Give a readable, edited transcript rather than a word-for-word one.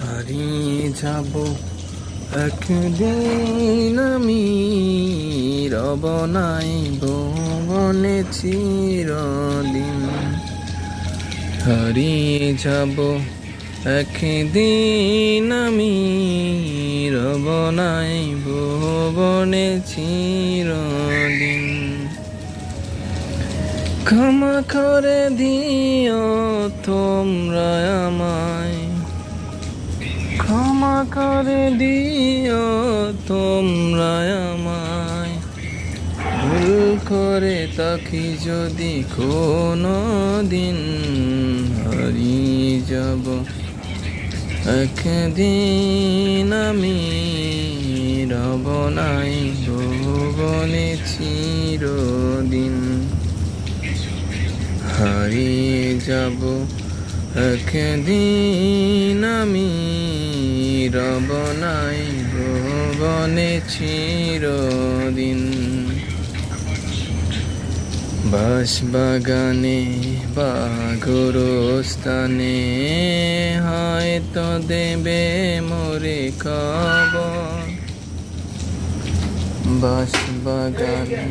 হারিয়ে যাব একদিন আমি, রব নাই ভুবনে চিরদিন। হারিয়ে যাব একদিন আমি, রব নাই ভুবনে চিরদিন। ক্ষমা করে দিও তোমরা আমায়, ক্ষমা করে দিও তোমরা আমায়। ভুল করে তাকি যদি কোনো দিন, হারিয়ে যাব একদিন আমি, রব নাই ভুবনে চিরদিন। হারিয়ে যাব একদিন আমি, রব নাই ভুবনে চিরদিন। বাঁশবাগানে বা গোরস্থানে হয়তো দেবে মোরে কবর। বাঁশবাগানে